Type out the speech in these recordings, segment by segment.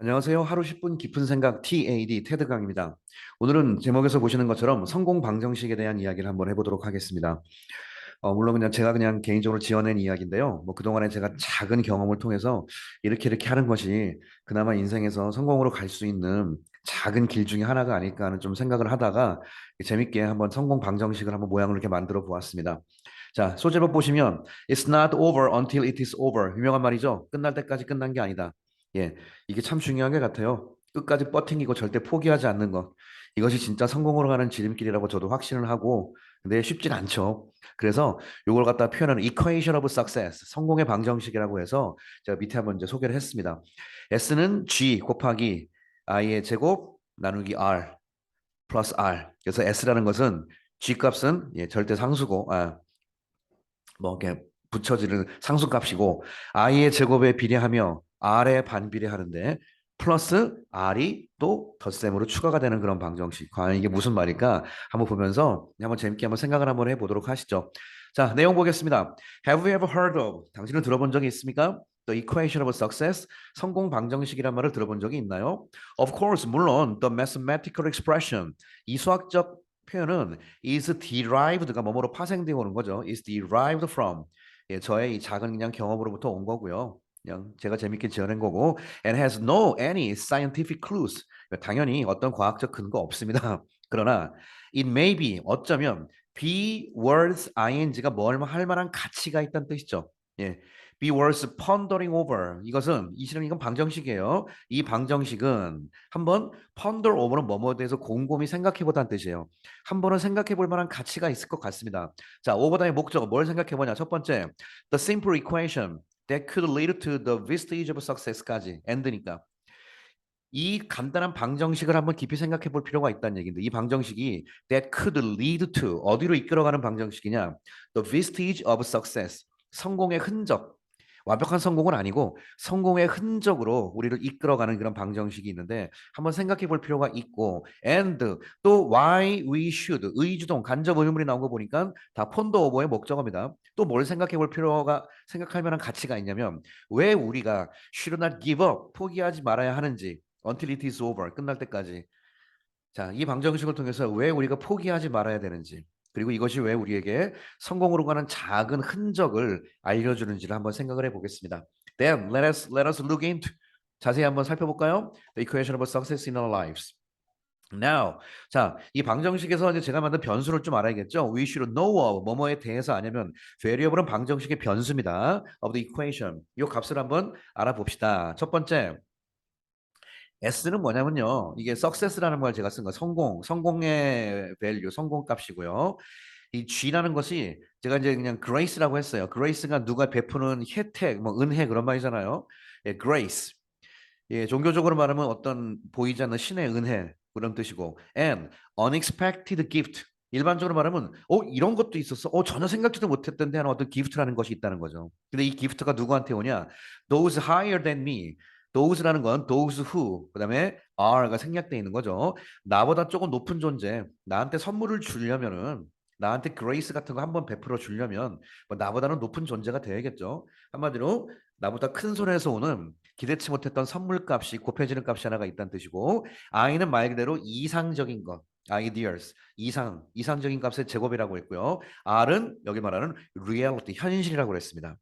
안녕하세요. 하루 10분 깊은 생각 TAD 테드 강입니다. 오늘은 제목에서 보시는 것처럼 성공 방정식에 대한 이야기를 한번 해보도록 하겠습니다. 물론 그냥 제가 그냥 개인적으로 지어낸 이야기인데요. 뭐 그동안에 제가 작은 경험을 통해서 이렇게 하는 것이 그나마 인생에서 성공으로 갈 수 있는 작은 길 중에 하나가 아닐까 하는 좀 생각을 하다가 재밌게 한번 성공 방정식을 한번 모양을 이렇게 만들어 보았습니다. 자, 소제목 보시면 It's not over until it is over. 유명한 말이죠. 끝날 때까지 끝난 게 아니다. 예, 이게 참 중요한 게 같아요. 끝까지 버팅기고 절대 포기하지 않는 것. 이것이 진짜 성공으로 가는 지름길이라고 저도 확신을 하고, 근데 쉽진 않죠. 그래서 이걸 갖다 표현하는 equation of success, 성공의 방정식이라고 해서 제가 밑에 한번 이제 소개를 했습니다. S는 G 곱하기 I의 제곱 나누기 R 플러스 R. 그래서 S라는 것은 G 값은 절대 상수고, 뭐 이렇게 붙여지는 상수값이고 i의 제곱에 비례하며 r에 반비례하는데 플러스 r이 또 덧셈으로 추가가 되는 그런 방정식. 과연 이게 무슨 말일까? 한번 보면서 한번 재밌게 한번 생각을 한번 해보도록 하시죠. 자, 내용 보겠습니다. Have you ever heard of? 당신은 들어본 적이 있습니까? The equation of success, 성공 방정식이란 말을 들어본 적이 있나요? Of course, 물론 the mathematical expression, 이 수학적 표현은 is derived가 뭐뭐로 파생되어 오는 거죠. is derived from. 예, 저의 이 작은 그냥 경험으로부터 온 거고요. 그냥 제가 재밌게 지어낸 거고 and has no any scientific clues. 당연히 어떤 과학적 근거 없습니다. 그러나 it may be 어쩌면 be worth ing가 뭘 할 만한 가치가 있다는 뜻이죠. 예. be worth pondering over. 이것은 이 실은 이건 방정식이에요. 이 방정식은 한번 ponder over는 뭐뭐에 대해서 곰곰이 생각해 보다는 뜻이에요. 한 번은 생각해 볼 만한 가치가 있을 것 같습니다. 자, 오버다의 목적은 뭘 생각해 보냐? 첫 번째, the simple equation that could lead to the vestige of success까지 end니까. 이 간단한 방정식을 한번 깊이 생각해 볼 필요가 있다는 얘기인데 이 방정식이 that could lead to 어디로 이끌어가는 방정식이냐? The vestige of success. 성공의 흔적. 완벽한 성공은 아니고 성공의 흔적으로 우리를 이끌어가는 그런 방정식이 있는데 한번 생각해 볼 필요가 있고 and 또 why we should 의주동 간접 의문문이 나온 거 보니까 다 폰더 오버의 목적어입니다. 또 뭘 생각해 볼 필요가 생각할 만한 가치가 있냐면 왜 우리가 should not give up 포기하지 말아야 하는지 until it is over 끝날 때까지 자, 이 방정식을 통해서 왜 우리가 포기하지 말아야 되는지 그리고 이것이 왜 우리에게 성공으로 가는 작은 흔적을 알려주는지를 한번 생각을 해보겠습니다. Then let us look into 자세히 한번 살펴볼까요? The equation of success in our lives. Now, 자, 이 방정식에서 이제 제가 만든 변수를 좀 알아야겠죠. We should know of 뭐뭐에 대해서 아니면 variable은 방정식의 변수입니다. Of the equation. 이 값을 한번 알아봅시다. 첫 번째, S는 뭐냐면요. 이게 success라는 걸 제가 쓴 거 성공의 value, 성공값이고요. 이 G라는 것이 제가 이제 그냥 grace라고 했어요. grace가 누가 베푸는 혜택, 뭐 은혜 그런 말이잖아요. 예, grace. 예, 종교적으로 말하면 어떤 보이지 않는 신의 은혜 그런 뜻이고 and unexpected gift. 일반적으로 말하면 이런 것도 있었어. 전혀 생각지도 못했던데 하는 어떤 기프트라는 것이 있다는 거죠. 근데 이 기프트가 누구한테 오냐? Those higher than me. Those라는 건 those who 그다음에 are가 생략돼 있는 거죠. 나보다 조금 높은 존재, 나한테 선물을 주려면은 나한테 그레이스 같은 거 한번 베풀어 주려면 뭐 나보다는 높은 존재가 돼야겠죠. 한마디로 나보다 큰 손에서 오는 기대치 못했던 선물값이 곱해지는 값이 하나가 있다는 뜻이고 I는 말 그대로 이상적인 것, ideas, 이상적인 값의 제곱이라고 했고요. R은 여기 말하는 reality, 현실이라고 그랬습니다.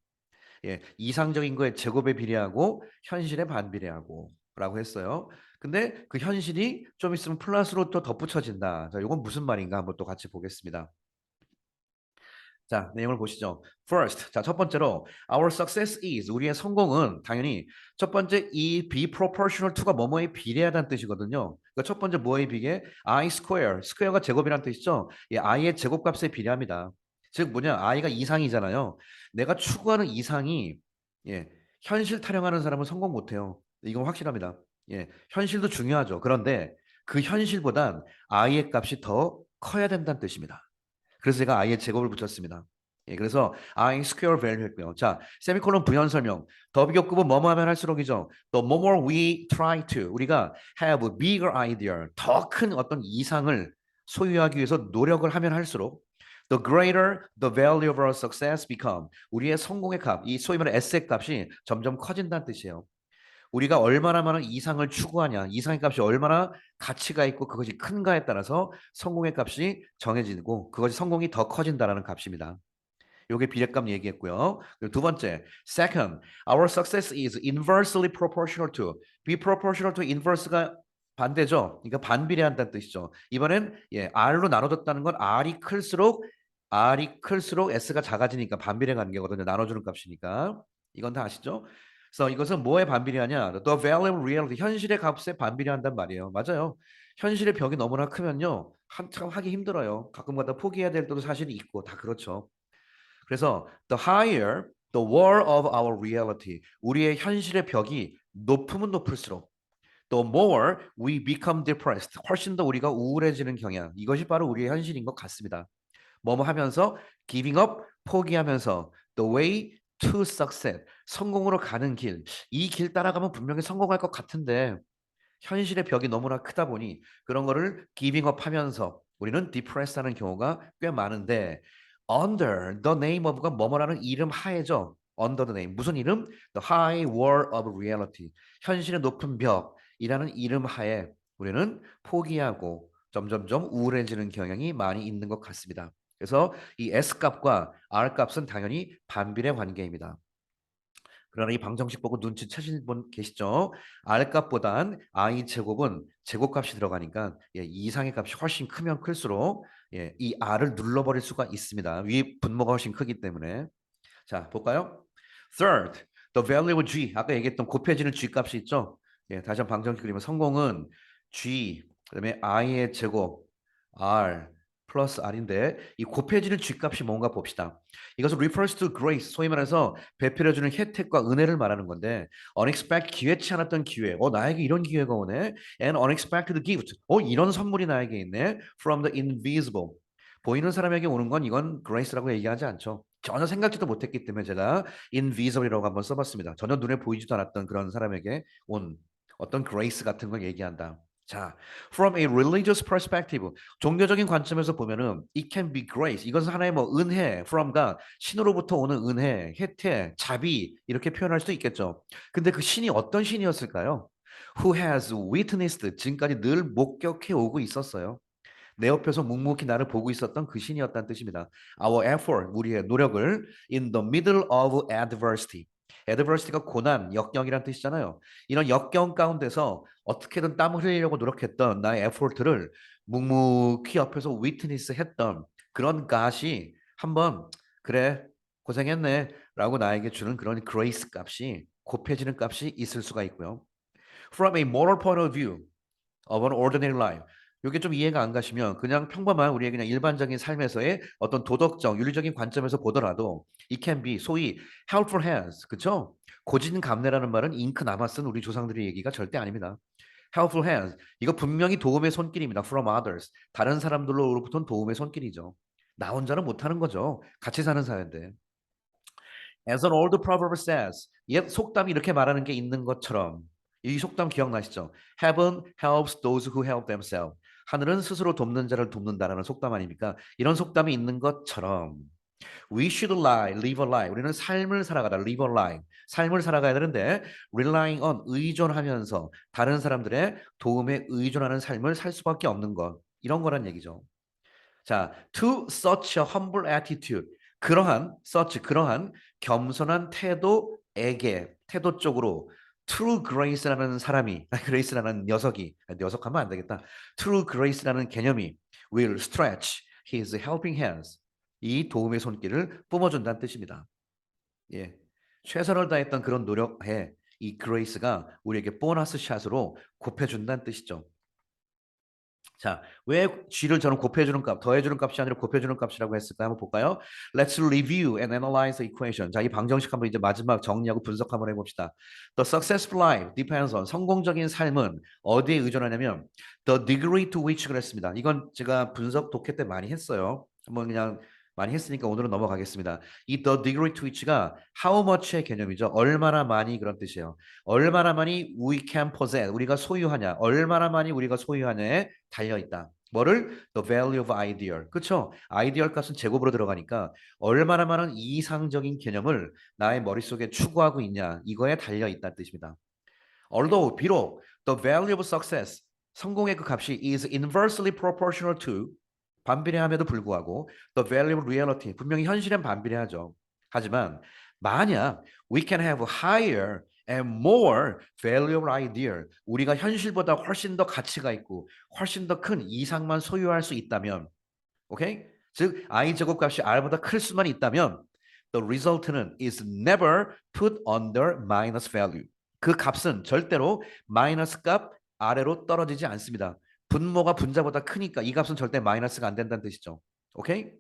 예, 이상적인 거에 제곱에 비례하고 현실에 반비례하고 라고 했어요. 근데 그 현실이 좀 있으면 플러스로 또 덧붙여진다. 자, 이건 무슨 말인가 한번 또 같이 보겠습니다. 자, 내용을 보시죠. First, 자, 첫 번째로 our success is 우리의 성공은 당연히 첫 번째 이 be proportional to가 뭐뭐에 비례하다는 뜻이거든요. 그러니까 첫 번째 뭐에 비례? I square, square가 제곱이라는 뜻이죠. 이 i의 제곱값에 비례합니다. 즉 뭐냐? i가 이상이잖아요. 내가 추구하는 이상이 현실 타령하는 사람은 성공 못해요. 이건 확실합니다. 현실도 중요하죠. 그런데 그 현실보단 i의 값이 더 커야 된다는 뜻입니다. 그래서 제가 i의 제곱을 붙였습니다. 그래서 I square value 했고요. 자, 세미콜론 부연 설명. 더 비교급은 뭐뭐 하면 할수록이죠. The more we try to 우리가 have a bigger idea 더 큰 어떤 이상을 소유하기 위해서 노력을 하면 할수록 the greater the value of our success become 우리의 성공의 값, 이 소위 말하는 S의 값이 점점 커진다는 뜻이에요. 우리가 얼마나 많은 이상을 추구하냐, 이상의 값이 얼마나 가치가 있고 그것이 큰가에 따라서 성공의 값이 정해지고 그것이 성공이 더 커진다라는 값입니다. 요게 비례값 얘기했고요. 그리고 두 번째, second, our success is inversely proportional to. be proportional to inverse가 반대죠. 그러니까 반비례한다는 뜻이죠. 이번엔 R로 나눠졌다는 건 R이 클수록 S가 작아지니까 반비례 관계거든요. 나눠주는 값이니까. 이건 다 아시죠? 그래서 이것은 뭐에 반비례하냐? The value of reality, 현실의 값에 반비례한단 말이에요. 맞아요. 현실의 벽이 너무나 크면요. 한참 하기 힘들어요. 가끔가다 포기해야 될 때도 사실이 있고 다 그렇죠. 그래서 the higher the wall of our reality, 우리의 현실의 벽이 높으면 높을수록 the more we become depressed, 훨씬 더 우리가 우울해지는 경향. 이것이 바로 우리의 현실인 것 같습니다. 뭐뭐 하면서 giving up, 포기하면서 the way to success, 성공으로 가는 길. 이 길 따라가면 분명히 성공할 것 같은데 현실의 벽이 너무나 크다 보니 그런 거를 giving up 하면서 우리는 depressed 하는 경우가 꽤 많은데 under the name of가 뭐뭐라는 이름 하에죠. under the name. 무슨 이름? The high wall of reality. 현실의 높은 벽이라는 이름 하에 우리는 포기하고 점점점 우울해지는 경향이 많이 있는 것 같습니다. 그래서 이 S값과 R값은 당연히 반비례 관계입니다. 그러나 이 방정식 보고 눈치채신 분 계시죠? R값보단 I 제곱은 제곱값이 들어가니까 이상의 값이 훨씬 크면 클수록 이 R을 눌러버릴 수가 있습니다. 위 분모가 훨씬 크기 때문에. 자, 볼까요? Third, the value of G. 아까 얘기했던 곱해지는 G 값이 있죠? 다시 한번 방정식 그리면 성공은 G, 그다음에 I의 제곱, R, 플러스 R인데 이 곱해지는 G 값이 뭔가 봅시다. 이것은 refers to grace, 소위 말해서 베풀어주는 혜택과 은혜를 말하는 건데 unexpected, 기회치 않았던 기회, 나에게 이런 기회가 오네. And unexpected gift, 이런 선물이 나에게 있네. From the invisible, 보이는 사람에게 오는 건 이건 grace라고 얘기하지 않죠. 전혀 생각지도 못했기 때문에 제가 invisible이라고 한번 써봤습니다. 전혀 눈에 보이지도 않았던 그런 사람에게 온 어떤 grace 같은 걸 얘기한다. 자, from a religious perspective, 종교적인 관점에서 보면은 it can be grace. 이것은 하나의 뭐 은혜, from가 신으로부터 오는 은혜, 혜택, 자비 이렇게 표현할 수 있겠죠. 근데 그 신이 어떤 신이었을까요? Who has witnessed, 지금까지 늘 목격해 오고 있었어요. 내 옆에서 묵묵히 나를 보고 있었던 그 신이었다는 뜻입니다. Our effort, 우리의 노력을 in the middle of adversity. adversity가 고난, 역경이란 뜻이잖아요. 이런 역경 가운데서 어떻게든 땀을 흘리려고 노력했던 나의 effort를 묵묵히 옆에서 witness 했던 그런 God이 한번 그래 고생했네 라고 나에게 주는 그런 grace 값이 곱해지는 값이 있을 수가 있고요. From a moral point of view of an ordinary life. 이게 좀 이해가 안 가시면 그냥 평범한 우리의 그냥 일반적인 삶에서의 어떤 도덕적, 윤리적인 관점에서 보더라도 it can be 소위 helpful hands, 그렇죠? 고진감래라는 말은 잉크 남아 쓴 우리 조상들의 얘기가 절대 아닙니다. helpful hands, 이거 분명히 도움의 손길입니다. from others, 다른 사람들로부터는 도움의 손길이죠. 나 혼자는 못하는 거죠. 같이 사는 사회인데. As an old proverb says, 옛 속담이 이렇게 말하는 게 있는 것처럼 이 속담 기억나시죠? Heaven helps those who help themselves. 하늘은 스스로 돕는 자를 돕는다라는 속담 아닙니까? 이런 속담이 있는 것처럼 We should live a life. 우리는 삶을 살아가다 live a life. 삶을 살아가야 되는데 relying on, 의존하면서 다른 사람들의 도움에 의존하는 삶을 살 수밖에 없는 것. 이런 거란 얘기죠. 자, to such a humble attitude. 그러한 겸손한 태도에게, 태도 쪽으로 true grace라는 사람이, grace라는 녀석이, 녀석하면 안 되겠다. true grace라는 개념이 will stretch his helping hands. 이 도움의 손길을 뿜어준다는 뜻입니다. 예. 최선을 다했던 그런 노력에 이 grace가 우리에게 보너스 샷으로 곱해준다는 뜻이죠. 자, 왜 G를 저는 곱해주는 값, 더해주는 값이 아니라 곱해주는 값이라고 했을까? 한번 볼까요? Let's review and analyze the equation. 자, 이 방정식 한번 이제 마지막 정리하고 분석 한번 해봅시다. The successful life depends on, 성공적인 삶은 어디에 의존하냐면 the degree to which 그랬습니다. 이건 제가 분석 독해 때 많이 했어요. 한번 그냥 많이 했으니까 오늘은 넘어가겠습니다. 이 the degree to which가 how much의 개념이죠. 얼마나 많이 그런 뜻이에요. 얼마나 많이 we can possess, 우리가 소유하냐, 얼마나 많이 우리가 소유하냐에 달려 있다. 뭐를? The value of ideal. 그렇죠? 아이디얼 값은 제곱으로 들어가니까 얼마나 많은 이상적인 개념을 나의 머릿속에 추구하고 있냐, 이거에 달려 있다는 뜻입니다. Although 비록 the value of success 성공의 그 값이 is inversely proportional to 반비례함에도 불구하고 the value of reality 분명히 현실엔 반비례하죠. 하지만 만약 we can have higher and more valuable idea 우리가 현실보다 훨씬 더 가치가 있고 훨씬 더 큰 이상만 소유할 수 있다면 오케이? 즉 I 제곱값이 r보다 클 수만 있다면 the result는 is never put under minus value. 그 값은 절대로 마이너스 값 아래로 떨어지지 않습니다. 분모가 분자보다 크니까 이 값은 절대 마이너스가 안 된다는 뜻이죠. 오케이?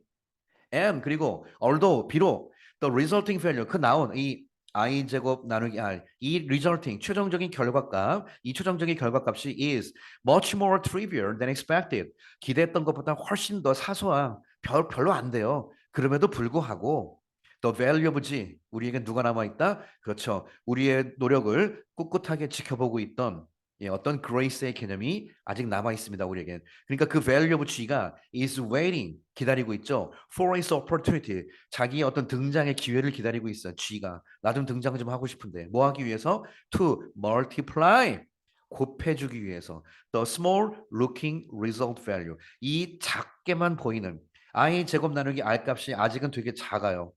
and 그리고 although 비록 the resulting value 그 나온 이 I 제곱 나누기 R 이 resulting 최종적인 결과값 이 최종적인 결과값이 is much more trivial than expected 기대했던 것보다 훨씬 더 사소한 별로 안 돼요. 그럼에도 불구하고 the value of G 우리에게 누가 남아 있다? 그렇죠. 우리의 노력을 꿋꿋하게 지켜보고 있던 예, 어떤 grace의 개념이 아직 남아 있습니다. 우리에겐. 그러니까 그 value of G가 is waiting 기다리고 있죠. For its opportunity 자기의 어떤 등장의 기회를 기다리고 있어요. G가 나 좀 등장 좀 하고 싶은데 뭐 하기 위해서? To multiply 곱해주기 위해서 the small looking result value 이 작게만 보이는 I 제곱 나누기 R 값이 아직은 되게 작아요.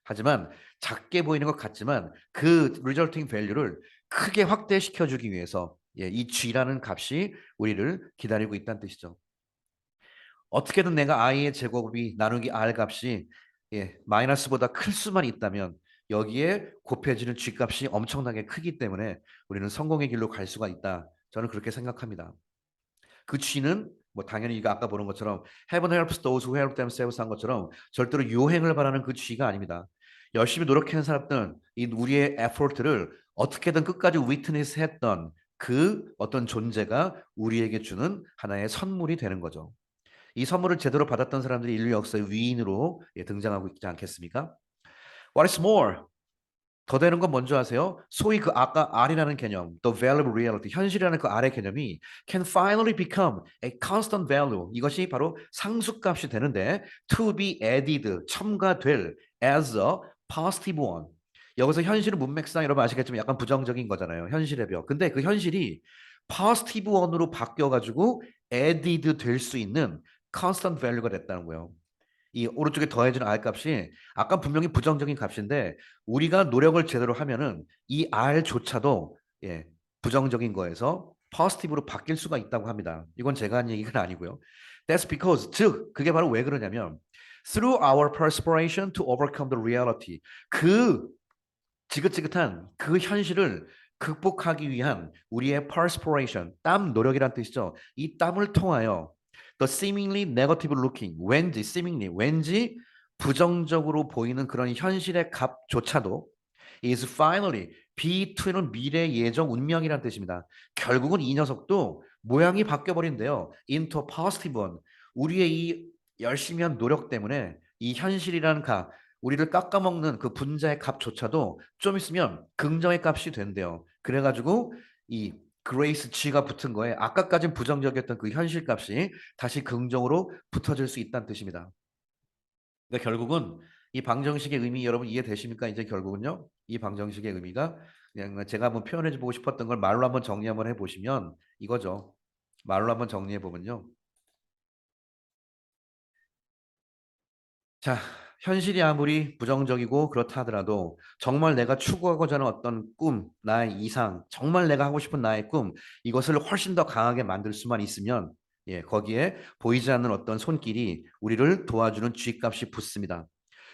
하지만 작게 보이는 것 같지만 그 resulting value를 크게 확대시켜 주기 위해서 예, 이 G라는 값이 우리를 기다리고 있다는 뜻이죠. 어떻게든 내가 i의 제곱이 나누기 r 값이 예, 마이너스보다 클 수만 있다면 여기에 곱해지는 g 값이 엄청나게 크기 때문에 우리는 성공의 길로 갈 수가 있다. 저는 그렇게 생각합니다. 그 g는 뭐 당연히 이거 아까 보는 것처럼 heaven helps those who help themselves 한 것처럼 절대로 요행을 바라는 그 g가 아닙니다. 열심히 노력하는 사람들은 이 우리의 effort를 어떻게든 끝까지 witness 했던 그 어떤 존재가 우리에게 주는 하나의 선물이 되는 거죠. 이 선물을 제대로 받았던 사람들이 인류 역사의 위인으로 예, 등장하고 있지 않겠습니까? What is more? 더 되는 건 뭔지 아세요? 소위 그 아까 R이라는 개념, the value of reality, 현실이라는 그 R의 개념이 can finally become a constant value. 이것이 바로 상수값이 되는데 to be added, 첨가될 as a positive one. 여기서 현실은 문맥상 여러분 아시겠지만 약간 부정적인 거잖아요. 현실의 벽. 근데 그 현실이 positive one으로 바뀌어가지고 added 될 수 있는 constant value가 됐다는 거예요. 이 오른쪽에 더해지는 R 값이 아까 분명히 부정적인 값인데 우리가 노력을 제대로 하면은 이 R조차도 예, 부정적인 거에서 positive로 바뀔 수가 있다고 합니다. 이건 제가 한 얘기가 아니고요. That's because 즉 그게 바로 왜 그러냐면 through our perspiration to overcome the reality 그 지긋지긋한 그 현실을 극복하기 위한 우리의 perspiration 땀 노력이란 뜻이죠. 이 땀을 통하여 the seemingly negative looking 왠지 부정적으로 보이는 그런 현실의 값조차도 is finally B2는 미래 예정 운명이란 뜻입니다. 결국은 이 녀석도 모양이 바뀌어 버린대요. into a positive one. 우리의 이 열심히 한 노력 때문에 이 현실이라는 값 우리를 깎아먹는 그 분자의 값조차도 좀 있으면 긍정의 값이 된대요. 그래가지고 이 그레이스 G가 붙은 거에 아까까진 부정적이었던 그 현실 값이 다시 긍정으로 붙어질 수 있다는 뜻입니다. 그러니까 결국은 이 방정식의 의미 여러분 이해되십니까? 이제 결국은요. 이 방정식의 의미가 그냥 제가 한번 표현해 보고 싶었던 걸 말로 한번 정리 한번 해보시면 이거죠. 말로 한번 정리해 보면요. 자, 현실이 아무리 부정적이고 그렇다 하더라도 정말 내가 추구하고자 하는 어떤 꿈, 나의 이상, 정말 내가 하고 싶은 나의 꿈, 이것을 훨씬 더 강하게 만들 수만 있으면 예, 거기에 보이지 않는 어떤 손길이 우리를 도와주는 쥐값이 붙습니다.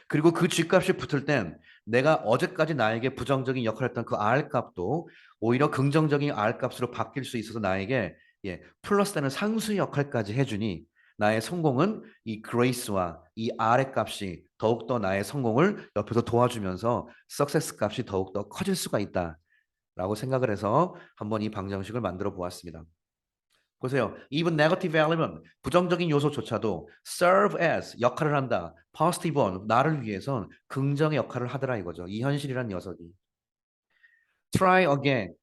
그리고 그 쥐값이 붙을 땐 내가 어제까지 나에게 부정적인 역할을 했던 그 R값도 오히려 긍정적인 R값으로 바뀔 수 있어서 나에게 예, 플러스되는 상수 역할까지 해주니 나의 성공은 이 그레이스와 이 R의 값이 더욱더 나의 성공을 옆에서 도와주면서 석세스 값이 더욱더 커질 수가 있다라고 생각을 해서 한번 이 방정식을 만들어 보았습니다. 보세요. Even negative element, 부정적인 요소조차도 serve as 역할을 한다. positive one, 나를 위해선 긍정의 역할을 하더라 이거죠. 이 현실이란 녀석이. try again,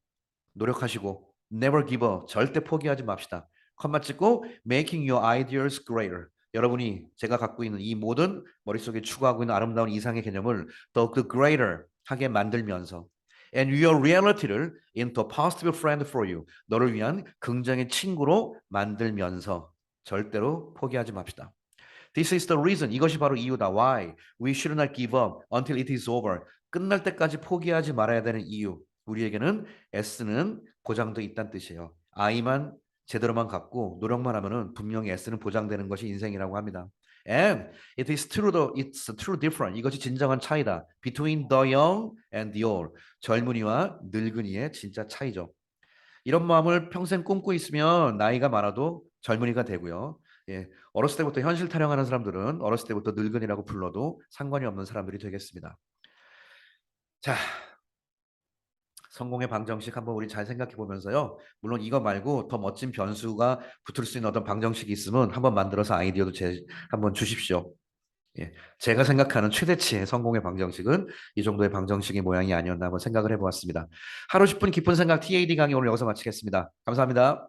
노력하시고 never give up, 절대 포기하지 맙시다. 컴마 찍고 making your ideas greater. 여러분이 제가 갖고 있는 이 모든 머릿속에 추구하고 있는 아름다운 이상의 개념을 더욱더 greater 하게 만들면서 and your reality를 into a positive friend for you. 너를 위한 긍정의 친구로 만들면서 절대로 포기하지 맙시다. This is the reason. 이것이 바로 이유다. Why we should not give up until it is over. 끝날 때까지 포기하지 말아야 되는 이유. 우리에게는 S는 보장돼 있다는 뜻이에요. I만 제대로만 갖고 노력만 하면은 분명히 S는 보장되는 것이 인생이라고 합니다. And it's true difference. 이것이 진정한 차이다. Between the young and the old. 젊은이와 늙은이의 진짜 차이죠. 이런 마음을 평생 꿈고 있으면 나이가 많아도 젊은이가 되고요. 예, 어렸을 때부터 현실 타령하는 사람들은 어렸을 때부터 늙은이라고 불러도 상관이 없는 사람들이 되겠습니다. 자, 성공의 방정식 한번 우리 잘 생각해 보면서요. 물론 이거 말고 더 멋진 변수가 붙을 수 있는 어떤 방정식이 있으면 한번 만들어서 아이디어도 한번 주십시오. 예, 제가 생각하는 최대치의 성공의 방정식은 이 정도의 방정식의 모양이 아니었나 한번 생각을 해보았습니다. 하루 10분 깊은 생각 TAD 강의 오늘 여기서 마치겠습니다. 감사합니다.